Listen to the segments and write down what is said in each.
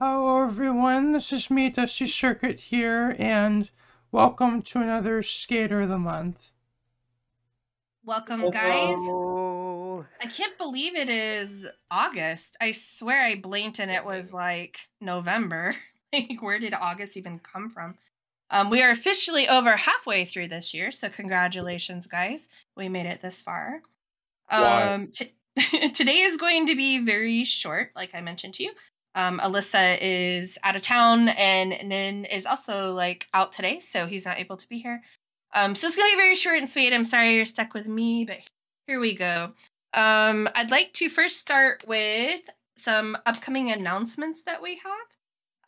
Hello everyone, this is me, Dusty Circuit here, and welcome to another Skater of the Month. Welcome, guys. Hello. I can't believe it is August. I swear I blinked and it was like November. Like, where did August even come from? We are officially over halfway through this year, so congratulations, guys. We made it this far. Today is going to be very short, like I mentioned to you. Alyssa is out of town, and Nin is also out today, so he's not able to be here. So it's gonna be very short and sweet. I'm sorry you're stuck with me, but here we go. I'd like to first start with some upcoming announcements that we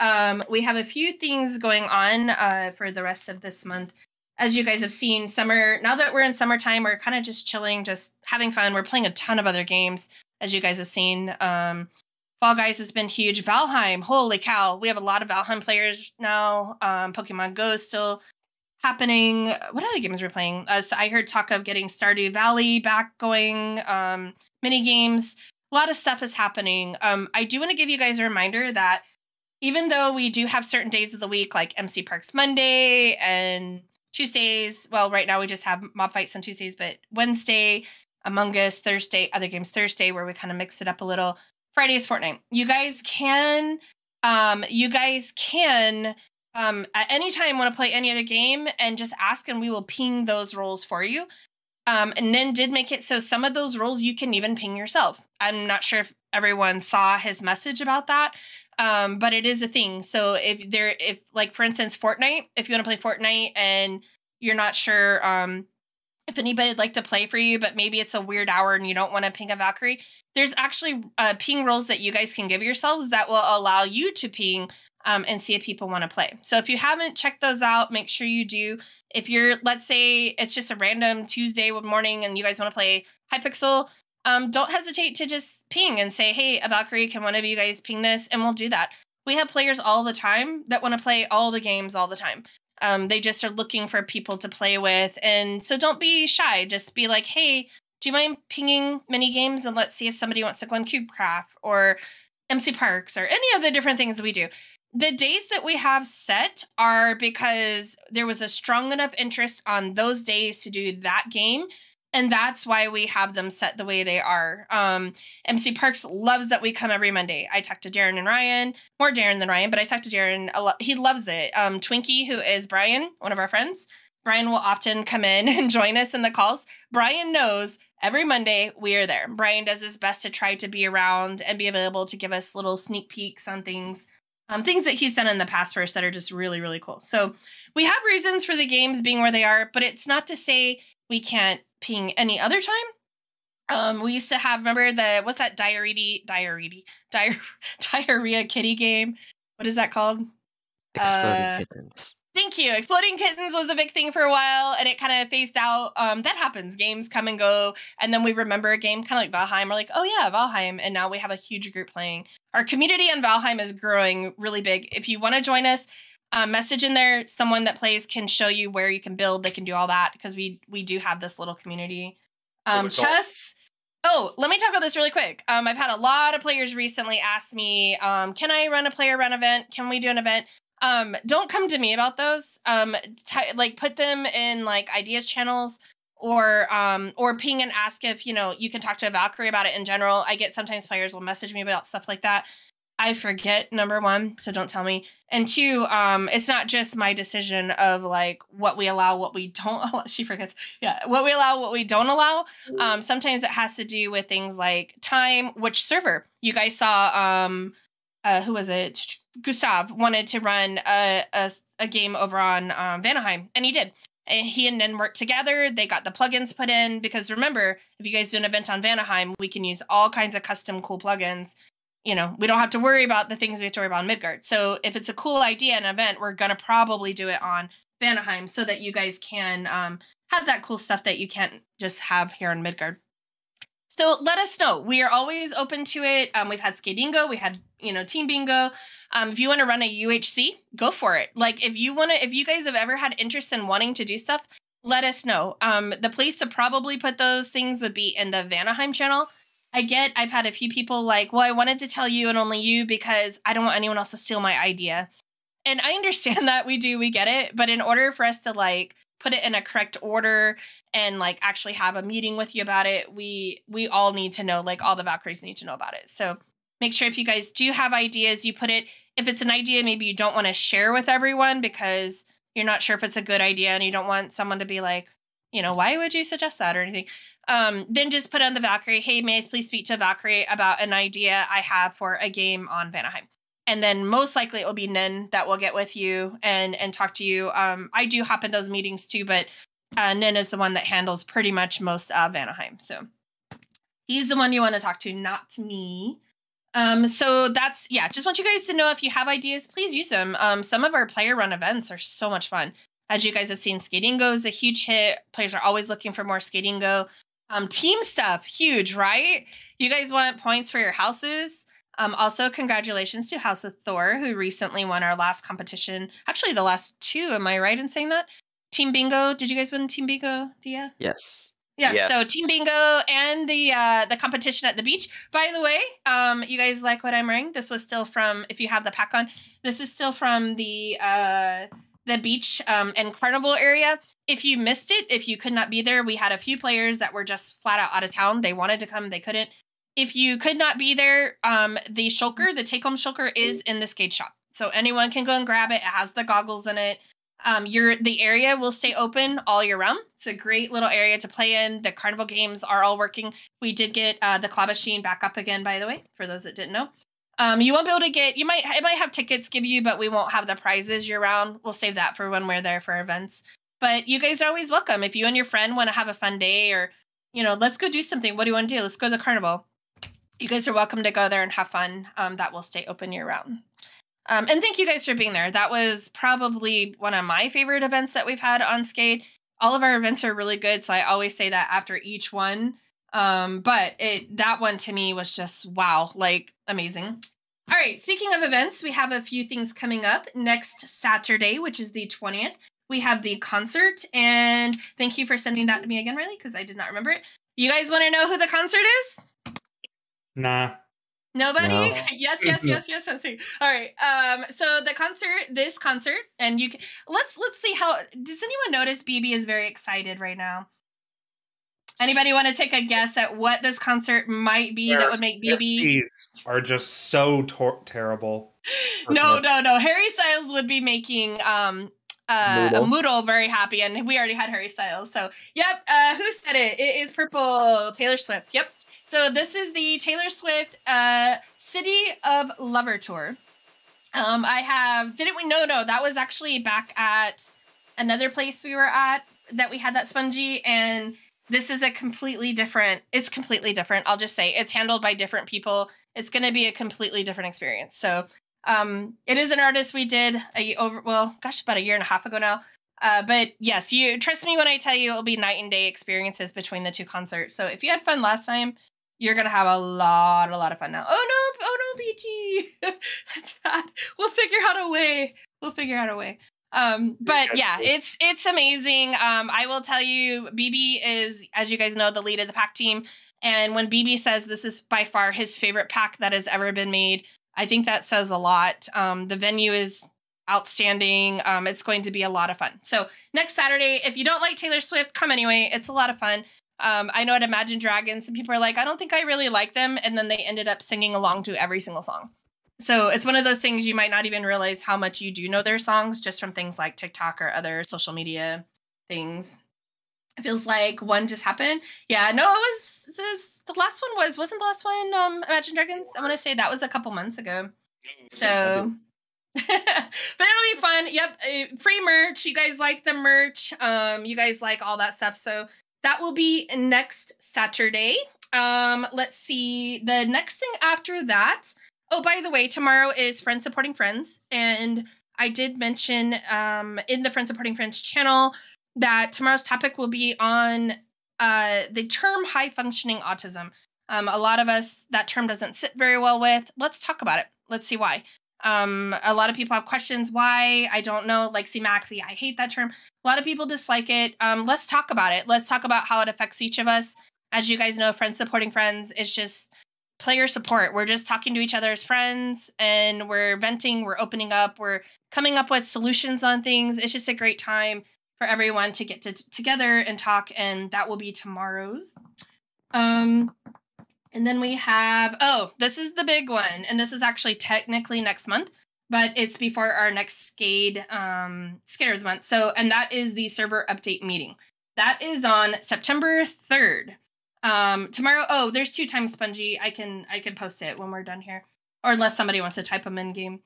have. We have a few things going on for the rest of this month. As you guys have seen, now that we're in summertime, we're kind of just chilling, just having fun. We're playing a ton of other games, as you guys have seen. Fall Guys has been huge. Valheim, holy cow. We have a lot of Valheim players now. Pokemon Go is still happening. What other games we're playing? So I heard talk of getting Stardew Valley back going, mini games. A lot of stuff is happening. I do want to give you guys a reminder that even though we do have certain days of the week, like MC Parks Monday and Tuesdays, well, right now we just have mob fights on Tuesdays, but Wednesday, Among Us, Thursday, other games Thursday, where we kind of mix it up a little. Friday is Fortnite. You guys can at any time want to play any other game and just ask, and we will ping those roles for you. And Nin did make it so some of those roles you can even ping yourself. I'm not sure if everyone saw his message about that, but it is a thing. So if like for instance Fortnite, if you want to play Fortnite and you're not sure if anybody would like to play for you, but maybe it's a weird hour and you don't want to ping a Valkyrie, there's actually ping roles that you guys can give yourselves that will allow you to ping and see if people want to play. So if you haven't checked those out, make sure you do. If you're, let's say it's just a random Tuesday morning and you guys want to play Hypixel, don't hesitate to just ping and say, hey, Valkyrie, can one of you guys ping this? And we'll do that. We have players all the time that want to play all the games all the time. They just are looking for people to play with. And so don't be shy. Just be like, hey, do you mind pinging mini games? And let's see if somebody wants to go on CubeCraft or MC Parks or any of the different things that we do. The days that we have set are because there was a strong enough interest on those days to do that game. And that's why we have them set the way they are. MC Parks loves that we come every Monday. I talked to Darren and Ryan, more Darren than Ryan, but I talked to Darren a lot. He loves it. Twinkie, who is Brian, one of our friends, Brian will often come in and join us in the calls. Brian knows every Monday we are there. Brian does his best to try to be around and be available to give us little sneak peeks on things. Things that he's done in the past for us that are just really, really cool. So we have reasons for the games being where they are, but it's not to say we can't ping any other time. We used to have, remember what's that diarrhea kitty game? What is that called? Exploding Kittens. Thank you. Exploding Kittens was a big thing for a while, and it kind of phased out. That happens. Games come and go, and then we remember a game kind of like Valheim. We're like, oh yeah, Valheim, and now we have a huge group playing. Our community on Valheim is growing really big. If you want to join us, message in there. Someone that plays can show you where you can build. They can do all that because we do have this little community. Chess. Oh, let me talk about this really quick. I've had a lot of players recently ask me, can I run a player run event? Can we do an event? Don't come to me about those. Put them in ideas channels or ping and ask if, you can talk to a Valkyrie about it in general. I get sometimes players will message me about stuff like that. I forget, number one, so don't tell me. And two, it's not just my decision of what we allow, what we don't allow. She forgets. Yeah, what we allow, what we don't allow. Sometimes it has to do with things like time, which server. You guys saw, who was it? Gustav wanted to run a game over on Vanaheim, and he did. And he and Nen worked together. They got the plugins put in because remember, if you guys do an event on Vanaheim, we can use all kinds of custom cool plugins. We don't have to worry about the things we have to worry about in Midgard. So if it's a cool idea, an event, we're going to probably do it on Vanaheim so that you guys can have that cool stuff that you can't just have here in Midgard. So let us know. We are always open to it. We've had Skadingo, we had, Team Bingo. If you want to run a UHC, go for it. If you guys have ever had interest in wanting to do stuff, let us know. The place to probably put those things would be in the Vanaheim channel. I've had a few people like, well, I wanted to tell you and only you because I don't want anyone else to steal my idea. And I understand that we get it. But in order for us to like put it in a correct order and like actually have a meeting with you about it, we all need to know, like all the Valkyries need to know about it. So make sure if you guys do have ideas, you put it, if it's an idea maybe you don't want to share with everyone because you're not sure if it's a good idea and you don't want someone to be like, you know, why would you suggest that or anything? Then just put on the Valkyrie, hey, may I please speak to Valkyrie about an idea I have for a game on Vanaheim. And then most likely it will be Nin that will get with you and talk to you. I do hop in those meetings too, but Nin is the one that handles pretty much most of Vanaheim. So he's the one you want to talk to, not me. So that's, yeah, just want you guys to know if you have ideas, please use them. Some of our player run events are so much fun. As you guys have seen, Skating Go is a huge hit. Players are always looking for more Skating Go. Team stuff, huge, right? You guys want points for your houses? Also, congratulations to House of Thor, who recently won our last competition. Actually, the last two. Am I right in saying that? Team Bingo. Did you guys win Team Bingo, Dia? Yes. Yes. So Team Bingo and the competition at the beach. By the way, you guys like what I'm wearing? This was still from, if you have the pack on, this is still from the beach and carnival area. If you missed it, if you could not be there, we had a few players that were just flat out of town. They wanted to come, they couldn't. If you could not be there, the shulker, the take-home shulker is in the skate shop. So anyone can go and grab it. It has the goggles in it. The area will stay open all year round. It's a great little area to play in. The carnival games are all working. We did get the claw machine back up again, by the way, for those that didn't know. You won't be able to get, it might have tickets give you, but we won't have the prizes year round. We'll save that for when we're there for events. But you guys are always welcome. If you and your friend want to have a fun day or, you know, let's go do something. What do you want to do? Let's go to the carnival. You guys are welcome to go there and have fun. That will stay open year round. And thank you guys for being there. That was probably one of my favorite events that we've had on Skate. All of our events are really good, so I always say that after each one. But that one to me was just wow, like amazing. All right, speaking of events, we have a few things coming up next Saturday, which is the 20th. We have the concert, and thank you for sending that to me again, Riley, because I did not remember it. You guys want to know who the concert is? Nah. Nobody? No. Yes. I'm saying. All right. So this concert, and you can let's see how. Does anyone notice BB is very excited right now? Anybody want to take a guess at what this concert might be that would make BB? These are just so terrible. No. Harry Styles would be making Moodle very happy, and we already had Harry Styles. So yep. Who said it? It is Purple. Taylor Swift. Yep. So this is the Taylor Swift City of Lover tour. No, that was actually back at another place we were at that we had that spongy, and this is it's completely different. I'll just say it's handled by different people. It's going to be a completely different experience. So it is an artist we did about a year and a half ago now. But yes, you trust me when I tell you it'll be night and day experiences between the two concerts. So if you had fun last time, you're going to have a lot of fun now. Oh no, BG. That's sad. We'll figure out a way. But yeah, it's amazing. I will tell you, BB is, as you guys know, the lead of the pack team. And when BB says this is by far his favorite pack that has ever been made, I think that says a lot. The venue is outstanding. It's going to be a lot of fun. So next Saturday, if you don't like Taylor Swift, come anyway. It's a lot of fun. I know at Imagine Dragons, some people are like, I don't think I really like them. And then they ended up singing along to every single song. So it's one of those things you might not even realize how much you do know their songs just from things like TikTok or other social media things. It feels like one just happened. Yeah, no, the last one wasn't the last one Imagine Dragons? I want to say that was a couple months ago. So... but it'll be fun. Yep. Free merch. You guys like the merch. You guys like all that stuff. So that will be next Saturday. Let's see. The next thing after that. Oh, by the way, tomorrow is Friends Supporting Friends. And I did mention in the Friends Supporting Friends channel that tomorrow's topic will be on the term high functioning autism. A lot of us, that term doesn't sit very well with. Let's talk about it. Let's see why. A lot of people have questions why. I don't know. Like, see, Maxie, I hate that term. A lot of people dislike it. Let's talk about it. Let's talk about how it affects each of us. As you guys know, friends supporting friends is just player support. We're just talking to each other as friends, and we're venting, we're opening up, we're coming up with solutions on things. It's just a great time for everyone to get together and talk, and that will be tomorrow's. And then we have, this is the big one, and this is actually technically next month, but it's before our next Skater of the month. So, and that is the server update meeting. That is on September 3rd. Tomorrow, there's 2 times, Spongy. I can post it when we're done here, or unless somebody wants to type them in game.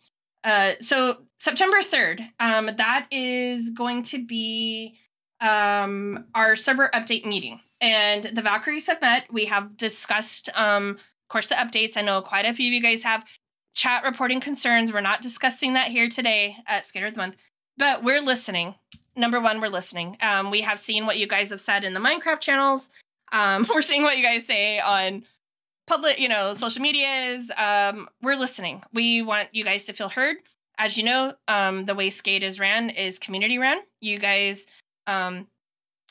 So September 3rd, that is going to be our server update meeting. And the Valkyries have met. We have discussed, of course, the updates. I know quite a few of you guys have chat reporting concerns. We're not discussing that here today at Skater of the Month, but we're listening. Number one, we're listening. We have seen what you guys have said in the Minecraft channels. We're seeing what you guys say on public, social medias. We're listening. We want you guys to feel heard. As you know, the way Skate is ran is community ran. You guys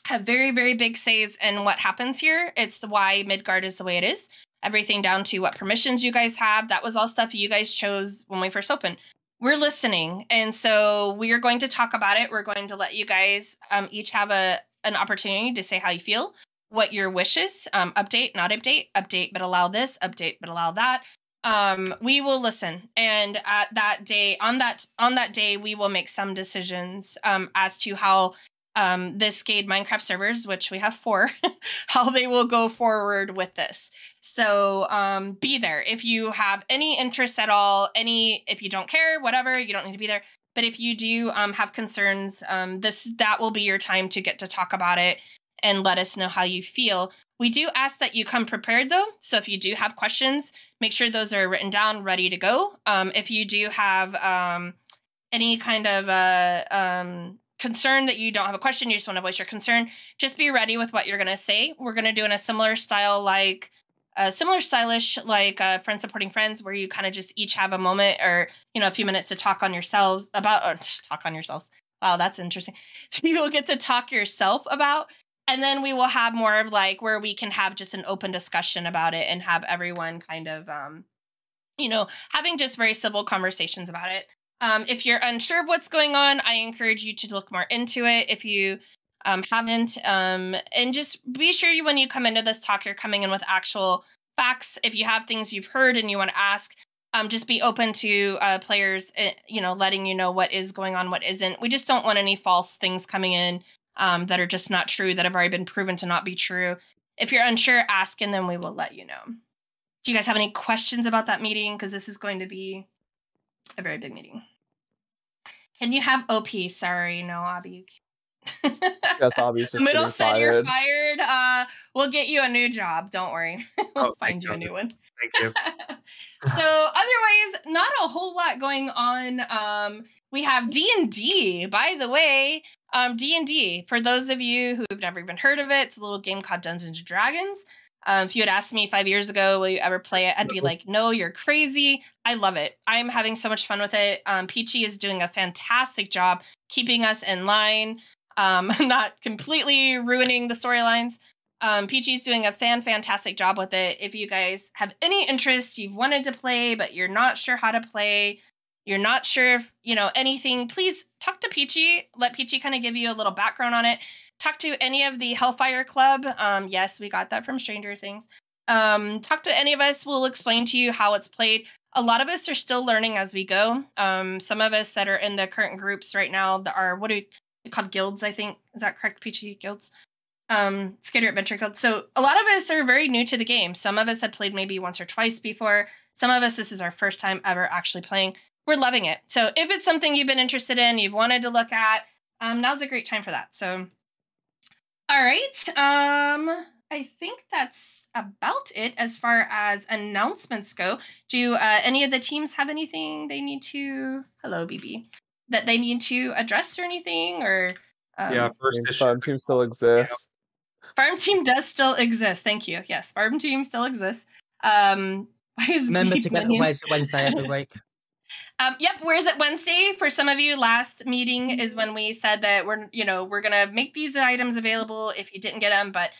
have very, very big says in what happens here. It's the why Midgard is the way it is. Everything down to what permissions you guys have. That was all stuff you guys chose when we first opened. We're listening. And so we are going to talk about it. We're going to let you guys each have an opportunity to say how you feel, what your wishes, update, not update, but allow this, update, but allow that. We will listen. And at that day, on that day, we will make some decisions as to how this Skate Minecraft servers, which we have 4, how they will go forward with this. So be there. If you have any interest at all, if you don't care, whatever, you don't need to be there. But if you do have concerns, that will be your time to get to talk about it and let us know how you feel. We do ask that you come prepared, though. So if you do have questions, make sure those are written down, ready to go. If you do have any kind of concern that you don't have a question, you just want to voice your concern, just be ready with what you're going to say. We're going to do in a similar style, stylish, like friends supporting friends, where you kind of just each have a moment or, a few minutes to talk on yourselves about, or talk on yourselves. Wow, that's interesting. You will get to talk yourself about. And then we will have more of where we can have just an open discussion about it and have everyone kind of, having just very civil conversations about it. If you're unsure of what's going on, I encourage you to look more into it. If you haven't, and just be sure when you come into this talk, you're coming in with actual facts. If you have things you've heard and you want to ask, just be open to players, letting you know what is going on, what isn't. We just don't want any false things coming in that are just not true, that have already been proven to not be true. If you're unsure, ask, and then we will let you know. Do you guys have any questions about that meeting? Because this is going to be a very big meeting. Can you have OP? Sorry, no, Abby. Yes, Abby's just Middle getting said you're fired. fired. We'll get you a new job. Don't worry. We'll find you a new one. Thank you. So otherwise, not a whole lot going on. We have D&D, by the way. D&D, for those of you who've never even heard of it, it's a little game called Dungeons & Dragons. If you had asked me 5 years ago, will you ever play it? I'd be like, no, you're crazy. I love it. I'm having so much fun with it. Peachy is doing a fantastic job keeping us in line, not completely ruining the storylines. Peachy's doing a fantastic job with it. If you guys have any interest, you've wanted to play, but you're not sure how to play, you're not sure if, anything, please talk to Peachy. Let Peachy kind of give you a little background on it. Talk to any of the Hellfire Club. Yes, we got that from Stranger Things. Talk to any of us. We'll explain to you how it's played. A lot of us are still learning as we go. Some of us that are in the current groups right now that are, what are we called, guilds, I think. Is that correct, Peachy? Guilds? Skater Adventure Guild. So a lot of us are very new to the game. Some of us had played maybe once or twice before. Some of us, this is our first time ever actually playing. We're loving it. So if it's something you've been interested in, you've wanted to look at, now's a great time for that. So, all right. I think that's about it as far as announcements go. Do any of the teams have anything they need to, hello, BB, that they need to address or anything? Or Yeah, first issue. Farm team still exists. Farm team does still exist. Thank you. Yes, farm team still exists. Remember to get Where's It Wednesday every week. Yep, Where's It Wednesday? For some of you, last meeting is when we said that we're gonna make these items available if you didn't get them, but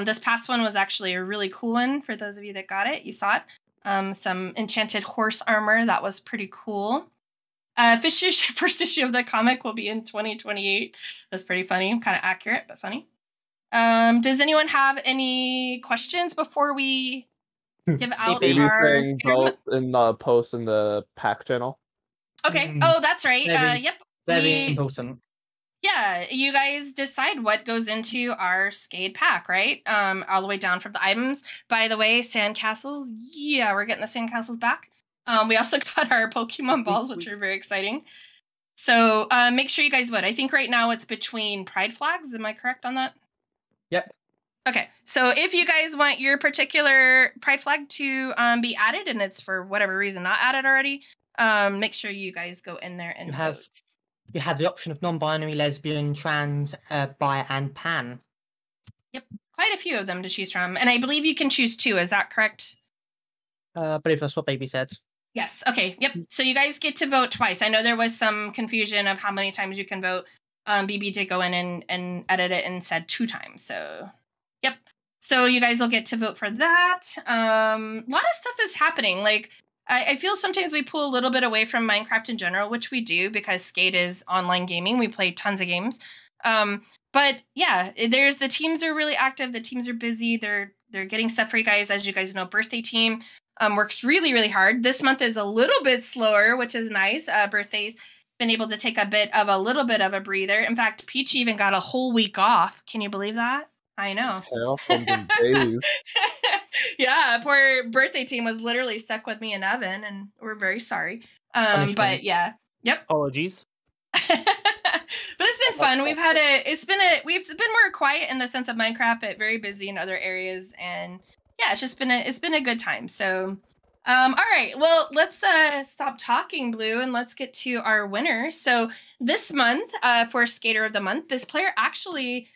This past one was actually a really cool one for those of you that got it. You saw it. Some enchanted horse armor. That was pretty cool. First issue of the comic will be in 2028. That's pretty funny. Kind of accurate, but funny. Does anyone have any questions before we give out Maybe our saying both in the post in the pack channel. Okay. Oh, that's right. Yep. Very important. Yeah, you guys decide what goes into our Skade pack, right? All the way down from the items. By the way, sandcastles. Yeah, we're getting the sandcastles back. We also got our Pokemon balls, which are very exciting. So make sure you guys vote. I think right now it's between pride flags. Am I correct on that? Yep. Okay, so if you guys want your particular pride flag to be added, and it's for whatever reason not added already, make sure you guys go in there and vote. You have the option of non-binary, lesbian, trans, bi, and pan. Yep, quite a few of them to choose from, and I believe you can choose 2. Is that correct? I believe that's what Baby said. Yes. Okay. Yep. So you guys get to vote twice. I know there was some confusion of how many times you can vote. BB did go in and edit it and said 2 times. So, yep. So you guys will get to vote for that. A lot of stuff is happening. Like, I feel sometimes we pull a little bit away from Minecraft in general, which we do because Skate is online gaming. We play tons of games. But yeah, the teams are really active. The teams are busy. They're getting stuff for you guys. As you guys know, birthday team works really, really hard. This month is a little bit slower, which is nice. Birthday's been able to take a little bit of a breather. In fact, Peach even got a whole week off. Can you believe that? I know. Days. Yeah, poor birthday team was literally stuck with me and Evan, and we're very sorry. But yeah, yep. Apologies. But it's been fun. We've been more quiet in the sense of Minecraft, but very busy in other areas, and yeah, it's been a good time. So, all right, well, let's stop talking, Blue, and let's get to our winner. So this month, for Skater of the Month, this player actually.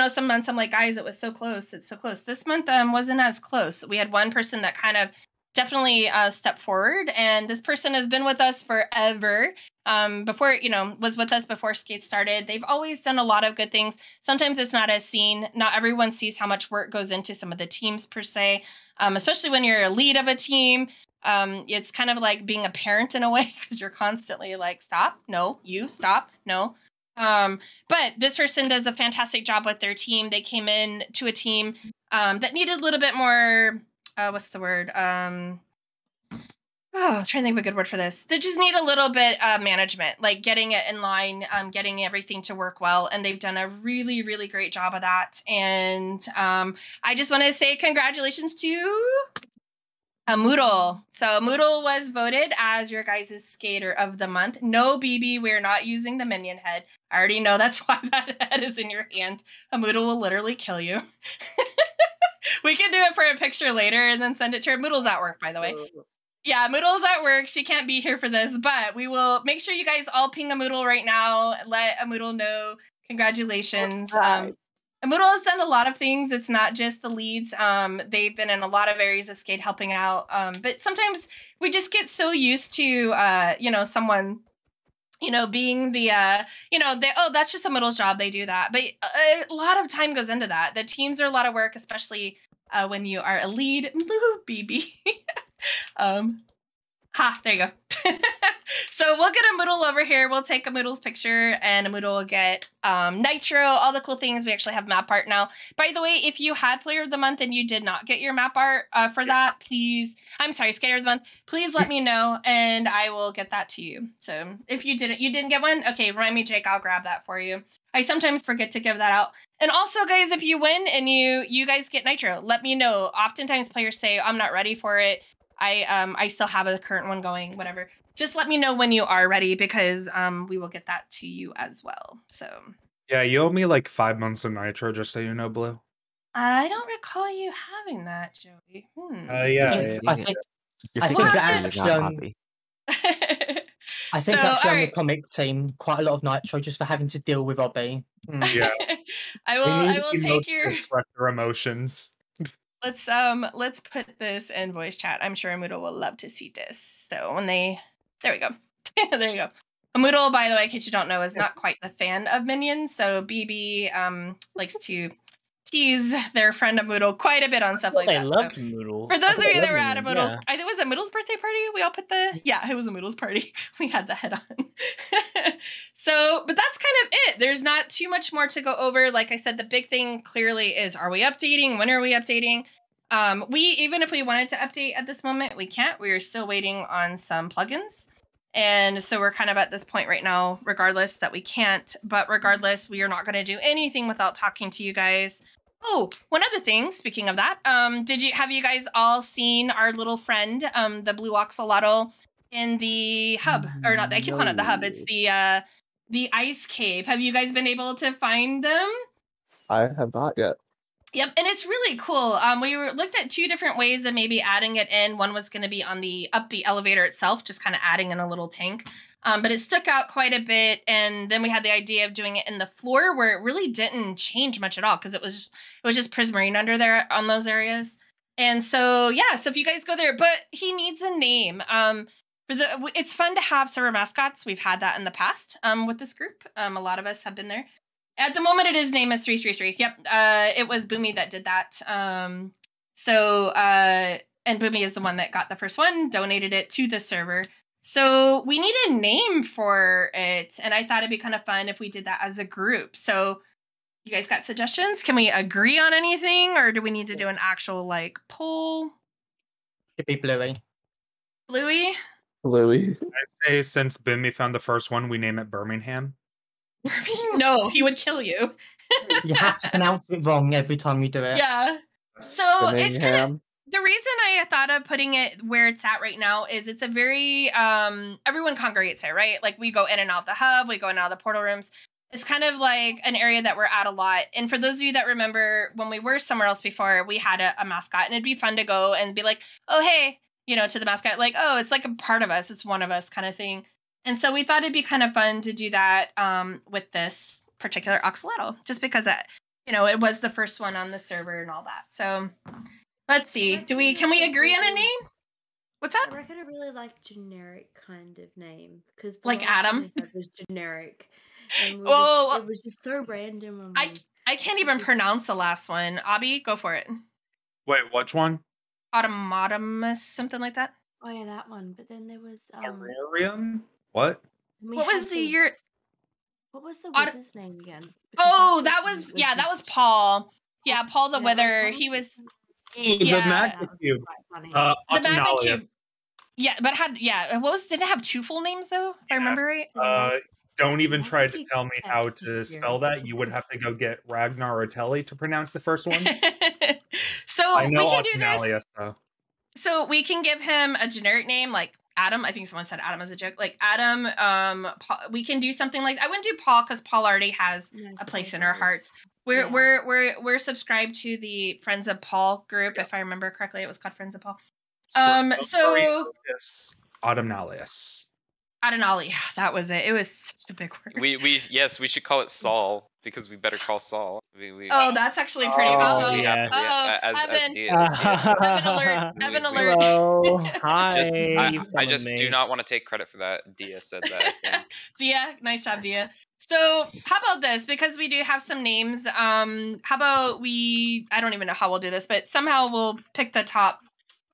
Some months I'm like, guys, it was so close. It's so close. This month wasn't as close. We had one person that kind of definitely stepped forward, and this person has been with us forever. Was with us before Skate started. They've always done a lot of good things. Sometimes it's not as seen. Not everyone sees how much work goes into some of the teams per se, especially when you're a lead of a team. It's kind of like being a parent in a way because you're constantly like, stop, no, you stop, no. But this person does a fantastic job with their team. They came in to a team that needed a little bit more what's the word? I'm trying to think of a good word for this. They just need a little bit management, like getting it in line, getting everything to work well. And they've done a really, really great job of that. And I just want to say congratulations to Moodle. So Moodle was voted as your guys' Skater of the Month. No, BB, we're not using the minion head. I already know that's why that head is in your hand. A Moodle will literally kill you. We can do it for a picture later and then send it to her. Moodle's at work, by the way. Yeah, Moodle's at work. She can't be here for this, but we will make sure you guys all ping a Moodle right now. Let a Moodle know. Congratulations. Moodle has done a lot of things. It's not just the leads. They've been in a lot of areas of Skate helping out. But sometimes we just get so used to, someone, being the, that's just a Moodle's job. They do that. But a lot of time goes into that. The teams are a lot of work, especially when you are a lead. Moo, BB. There you go. So we'll get a Moodle over here. We'll take a Moodle's picture, and a Moodle will get Nitro, all the cool things. We actually have map art now. By the way, if you had Player of the Month and you did not get your map art for that, Skater of the Month, please let me know, and I will get that to you. So if you didn't get one, okay, remind me, Jake, I'll grab that for you. I sometimes forget to give that out. And also, guys, if you win and you guys get Nitro, let me know. Oftentimes players say, I'm not ready for it. I still have a current one going, whatever. Just let me know when you are ready, because we will get that to you as well. So yeah, you owe me like 5 months of Nitro, just so you know, Blue. I don't recall you having that, Joey. Yeah. I think actually on the comic team, quite a lot of Nitro just for having to deal with Obby. Yeah. I will take your to express their emotions. Let's put this in voice chat. I'm sure Moodle will love to see this. So there we go. There you go. Moodle, by the way, in case you don't know, is not quite the fan of minions. So BB likes to tease their friend of Moodle quite a bit on stuff like They that. loved So, Moodle. for those of you that were Loving at a them, Moodle's, yeah. I think it was a Moodle's birthday party. We all put it was a Moodle's party. We had the head on. So, but that's kind of it. There's not too much more to go over. Like I said, the big thing clearly is, are we updating? When are we updating? Even if we wanted to update at this moment, we can't. We are still waiting on some plugins. And so we're kind of at this point right now, regardless that we can't, but regardless, we are not going to do anything without talking to you guys. Oh, one other thing, speaking of that, have you guys all seen our little friend, the blue oxalotl in the hub? Or not, I keep calling it the hub. It's the ice cave. Have you guys been able to find them? I have not yet. Yep, and it's really cool. We looked at two different ways of maybe adding it in. One was going to be on up the elevator itself, just kind of adding in a little tank. But it stuck out quite a bit. And then we had the idea of doing it in the floor, where it really didn't change much at all, because it was just prismarine under there on those areas. And so yeah, so if you guys go there, but he needs a name. It's fun to have server mascots. We've had that in the past with this group. A lot of us have been there. At the moment, his name is 333. Yep, it was Boomy that did that. And Boomy is the one that got the first one, donated it to the server. So we need a name for it, and I thought it'd be kind of fun if we did that as a group. So you guys got suggestions? Can we agree on anything, or do we need to do an actual poll? It'd be Bluey. Bluey? Bluey. I say since Bimmy found the first one, we name it Birmingham. No, he would kill you. You have to pronounce it wrong every time you do it. Yeah. So it's kind of Birmingham. the reason I thought of putting it where it's at right now is it's a very everyone congregates there, right? Like we go in and out the hub, we go in and out the portal rooms. It's kind of like an area that we're at a lot. And for those of you that remember when we were somewhere else before, we had a mascot, and it'd be fun to go and be like, oh hey, to the mascot, like, oh, it's like a part of us, it's one of us kind of thing. And so we thought it'd be kind of fun to do that with this particular oxalotl, just because it was the first one on the server and all that. So let's see. Can we agree on a name? What's I that? reckon I really like generic kind of name, because Like Adam? was generic. And Oh, it was just so random. I can't even pronounce the last one. Abby, go for it. Wait, which one? Automatus, something like that. Oh yeah, that one. But then there was Terrarium? What? What was the What was the Auto- wizard's name again? Oh, that was Paul. Yeah, Paul the Wither. He was The Yeah. Magma Cube. the Magma Autumnalia. Cube. Yeah, but did it have two full names though? If I remember right. Don't even Magma try to Cube tell me how just to spell that. You would have to go get Ragnar or Telly to pronounce the first one. So I know we can do Autumnalia, this. so. So we can give him a generic name like Adam. I think someone said Adam as a joke. Like Adam. Paul, we can do something like I wouldn't do Paul because Paul already has a place in our hearts. We're subscribed to the Friends of Paul group. If I remember correctly, it was called Friends of Paul. So Autumnalius. Adonali, that was it. It was such a big word. We should call it Saul because we better call Saul. Oh, that's actually pretty. Oh, yeah. Evan alert! Evan alert! Hello. Hi. I just do not want to take credit for that. Dia said that. I think. Dia, nice job, Dia. So how about this? Because we do have some names. How about I don't even know how we'll do this, but somehow we'll pick the top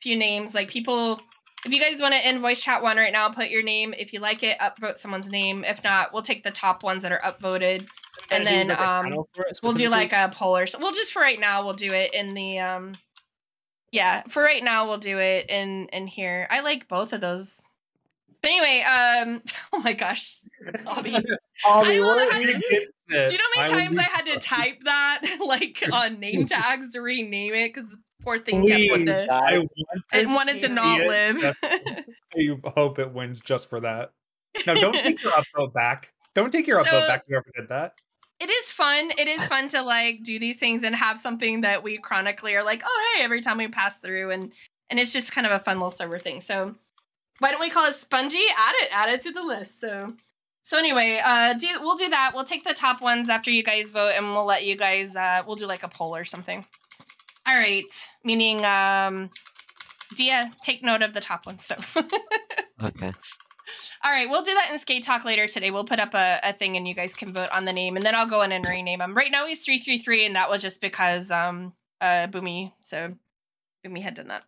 few names. Like people, if you guys want to end voice chat one right now, put your name. If you like it, upvote someone's name. If not, we'll take the top ones that are upvoted. And then we'll do like a poll or so. We'll just for right now, we'll do it in the for right now we'll do it in here. I like both of those. But anyway, oh my gosh, Bobby. Do you know how many times I had to type that like on name tags to rename it because poor thing kept wanted to not live. I hope it wins just for that. No, don't take your upvote back. Don't take your upvote back. Whoever did that. It is fun. It is fun to like do these things and have something that we chronically are like, oh hey, every time we pass through, and it's just kind of a fun little server thing. So why don't we call it Spongy? Add it to the list. So anyway, we'll do that. We'll take the top ones after you guys vote, and we'll let you guys. We'll do like a poll or something. All right, meaning Dia, take note of the top ones. So Okay. All right, we'll do that in Skate Talk later today. We'll put up a thing and you guys can vote on the name, and then I'll go in and rename him. Right now he's 333, and that was just because Boomy had done that.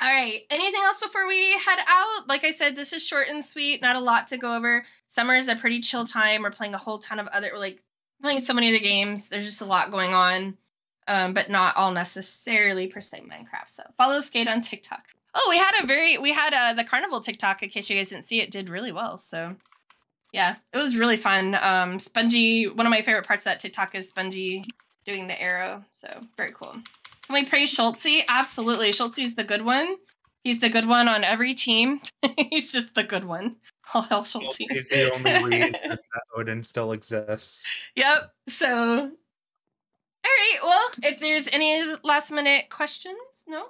All right, anything else before we head out? Like I said, this is short and sweet, not a lot to go over. Summer is a pretty chill time. We're playing a whole ton of playing so many other games. There's just a lot going on, but not all necessarily per se Minecraft. So follow Skate on TikTok. Oh, we had the carnival TikTok, in case you guys didn't see it, did really well. So yeah, it was really fun. Spongy, one of my favorite parts of that TikTok is Spongy doing the arrow. So very cool. Can we praise Schultzy? Absolutely. Schultzy's the good one. He's the good one on every team. He's just the good one. All hell Schultzy. He's the only reason that Odin still exists. Yep. So, all right. Well, if there's any last minute questions, no.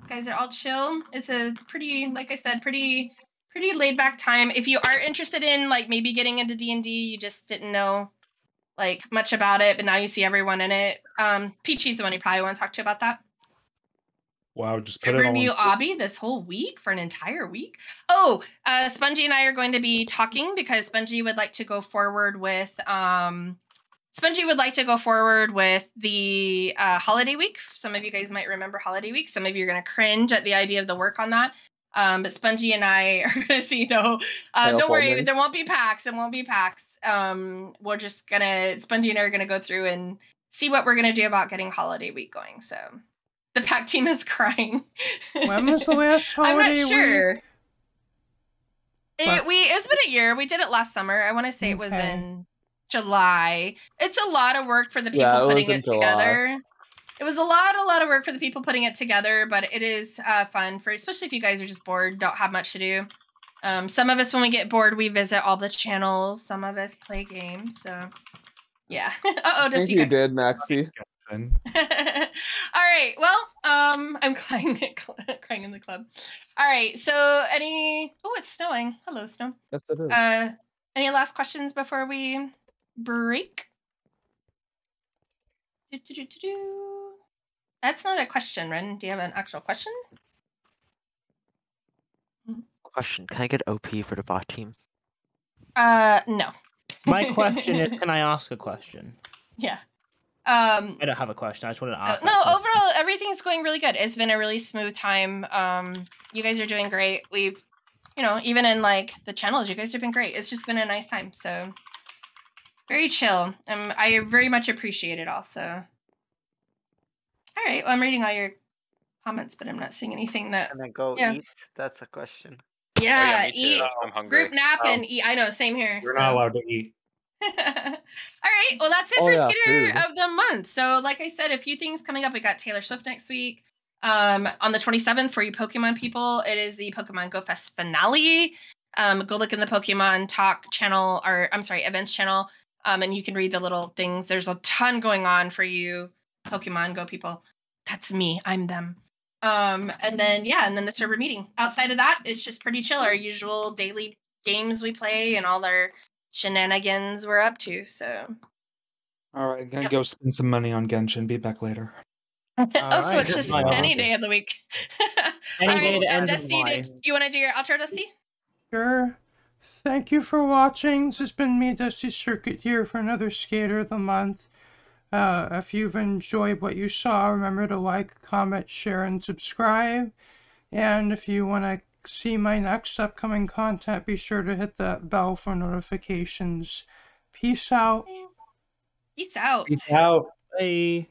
Guys are all chill. It's a pretty, like I said, pretty laid back time. If you are interested in like maybe getting into D&D, you just didn't know like much about it, but now you see everyone in it. Peachy's the one you probably want to talk to about that. Wow, just put it Review on. Obby this whole week for an entire week. Oh, Spongy and I are going to be talking because Spongy would like to go forward with the holiday week. Some of you guys might remember holiday week. Some of you are going to cringe at the idea of the work on that. But Spongy and I are going to see, don't worry, there won't be packs. It won't be packs. We're just Spongy and I are going to go through and see what we're going to do about getting holiday week going. So the pack team is crying. When was the last holiday I'm not sure. week? It's been a year. We did it last summer. I want to say it was in July. It's a lot of work for the people putting it together. It was a lot of work for the people putting it together, but it is fun for, especially if you guys are just bored, don't have much to do. Some of us, when we get bored, we visit all the channels. Some of us play games. So, yeah. I think you did, Maxie. All right. Well, I'm crying in the club. All right. So, oh, it's snowing. Hello, snow. Yes, it is. Any last questions before we break? That's not a question, Ren. Do you have an actual question? Question: can I get OP for the bot team? No. My question is, can I ask a question? Yeah. I don't have a question. I just wanted to ask. No, overall, everything's going really good. It's been a really smooth time. You guys are doing great. We've, even in like the channels, you guys have been great. It's just been a nice time. So very chill. I very much appreciate it also. All right. Well, I'm reading all your comments, but I'm not seeing anything that. Can I go eat? That's a question. Yeah, me too. I'm hungry. Group nap and eat. I know, same here. You're not allowed to eat. All right, well, that's it for Skater of the Month. So, like I said, a few things coming up. We got Taylor Swift next week. On the 27th, for you Pokemon people, it is the Pokemon Go Fest finale. Go look in the Pokemon Talk channel, events channel, and you can read the little things. There's a ton going on for you Pokemon Go people. That's me. I'm them. And then the server meeting. Outside of that, it's just pretty chill. Our usual daily games we play and all our shenanigans we're up to. So, all right, gonna go spend some money on Genshin. Be back later. So it's just any day of the week. Any day that ends in Dusty, Y. you want to do your outro, Dusty? Sure. Thank you for watching. This has been me, Dusty Circuit, here for another Skater of the Month. If you've enjoyed what you saw, remember to like, comment, share, and subscribe. And if you want to see my next upcoming content, be sure to hit that bell for notifications. Peace out. Peace out. Peace out. Bye.